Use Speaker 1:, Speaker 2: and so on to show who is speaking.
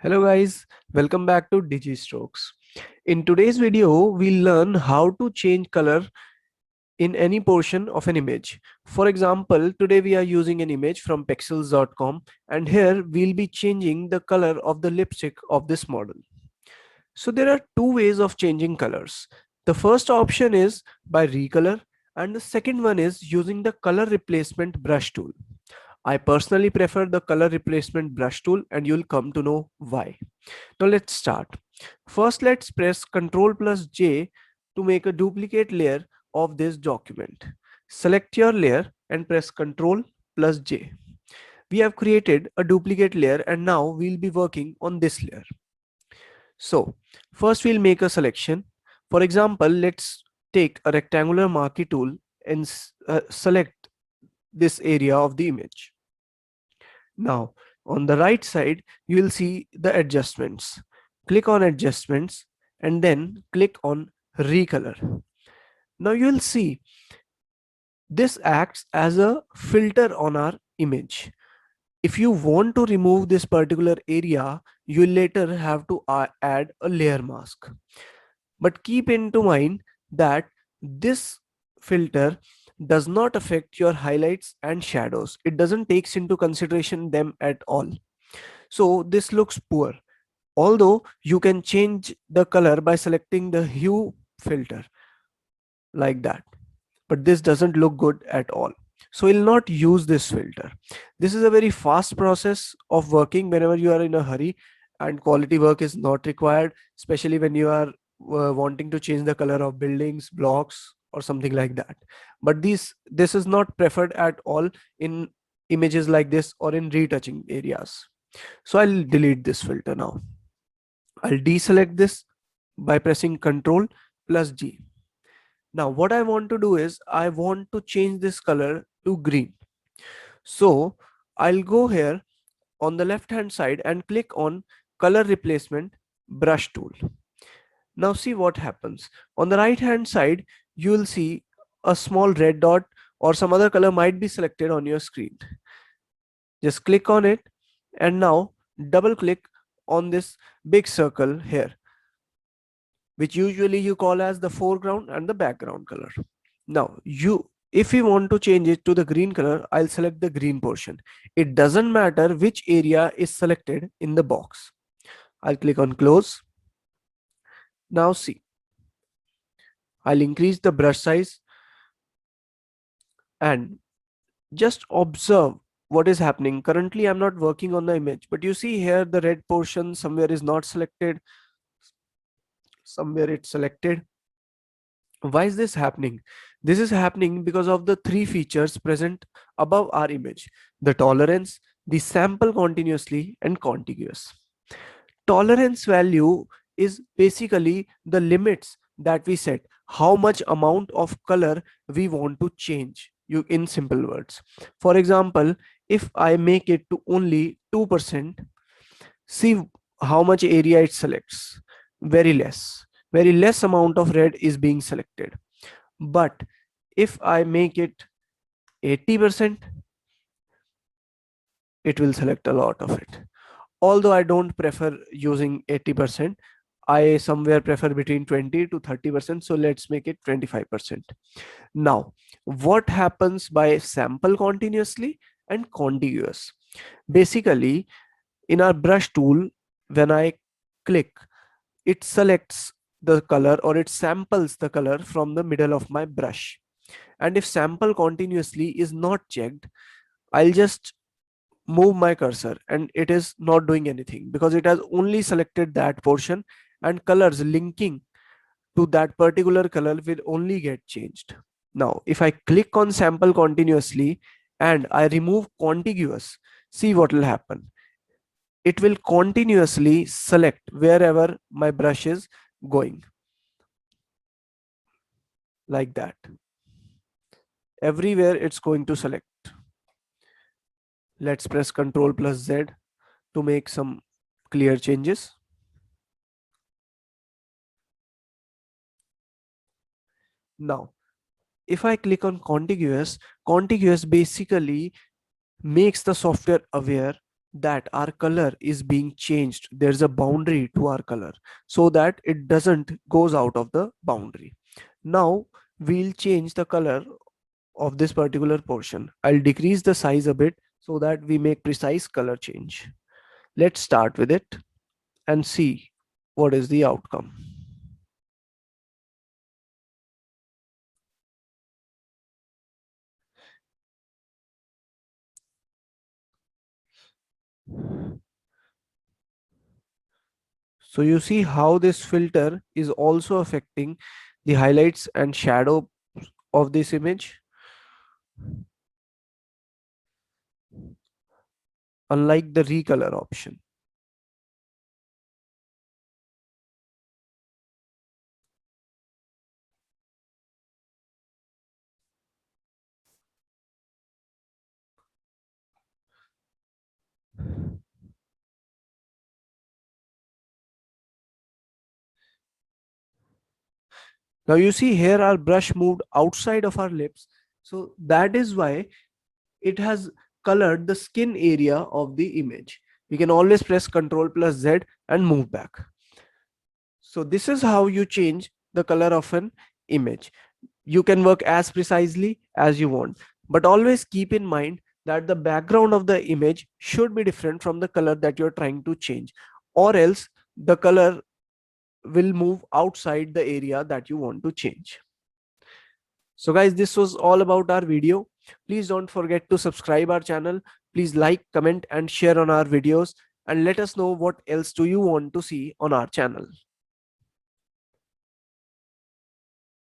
Speaker 1: Hello guys, welcome back to DigiStrokes. In today's video, we'll learn how to change color in any portion of an image. For example, today we are using an image from pexels.com and here we'll be changing the color of the lipstick of this model. So there are two ways of changing colors. The first option is by recolor and the second one is using the color replacement brush tool. I personally prefer the color replacement brush tool and you'll come to know why. Now let's start. First, let's press Ctrl plus J to make a duplicate layer of this document. Select your layer and press Ctrl plus J. We have created a duplicate layer and now we'll be working on this layer. So first we'll make a selection. For example, let's take a rectangular marquee tool and select this area of the image. Now, on the right side, you will see the adjustments. Click on adjustments and then click on recolor. Now you will see this acts as a filter on our image. If you want to remove this particular area, you will later have to add a layer mask. But keep into mind that this filter does not affect your highlights and shadows. It doesn't takes into consideration them at all. So this looks poor. Although you can change the color by selecting the hue filter like that. But this doesn't look good at all. So we'll not use this filter. This is a very fast process of working whenever you are in a hurry and quality work is not required, especially when you are wanting to change the color of buildings, blocks, or something like that. But this is not preferred at all in images like this or in retouching areas. So I'll delete this filter now. I'll deselect this by pressing Ctrl plus G. Now what I want to do is I want to change this color to green. So I'll go here on the left hand side and click on color replacement brush tool. Now see what happens. On the right hand side, you will see a small red dot or some other color might be selected on your screen. Just click on it and now double click on this big circle here, which usually you call as the foreground and the background color. Now if you want to change it to the green color, I'll select the green portion. It doesn't matter which area is selected in the box. I'll click on close. Now see, I'll increase the brush size and just observe what is happening. Currently I'm not working on the image, but you see here the red portion somewhere is not selected, somewhere it's selected. Why is this happening? This is happening because of the three features present above our image: the tolerance, the sample continuously, and contiguous. Tolerance value is basically the limits that we set, how much amount of color we want to change. You in simple words. For example, if I make it to only 2%, see how much area it selects. Very less. Very less amount of red is being selected. But if I make it 80%, it will select a lot of it. Although I don't prefer using 80%, I somewhere prefer between 20 to 30%. So let's make it 25%. Now, what happens by sample continuously and contiguous? Basically, in our brush tool, when I click, it selects the color or it samples the color from the middle of my brush. And if sample continuously is not checked, I'll just move my cursor and it is not doing anything because it has only selected that portion and colors linking to that particular color will only get changed. Now, if I click on sample continuously and I remove contiguous, see what will happen. It will continuously select wherever my brush is going, like that. Everywhere it's going to select. Let's press Ctrl plus Z to make some clear changes. Now, if I click on contiguous, contiguous basically makes the software aware that our color is being changed. There's a boundary to our color so that it doesn't goes out of the boundary. Now we'll change the color of this particular portion. I'll decrease the size a bit so that we make precise color change. Let's start with it and see what is the outcome. So you see how this filter is also affecting the highlights and shadow of this image, unlike the recolor option. Now you see here our brush moved outside of our lips. So that is why it has colored the skin area of the image. We can always press Ctrl plus Z and move back. So this is how you change the color of an image. You can work as precisely as you want, but always keep in mind that the background of the image should be different from the color that you're trying to change, or else the color will move outside the area that you want to change. So guys, this was all about our video. Please don't forget to subscribe our channel. Please like, comment and share on our videos, and let us know what else do you want to see on our channel.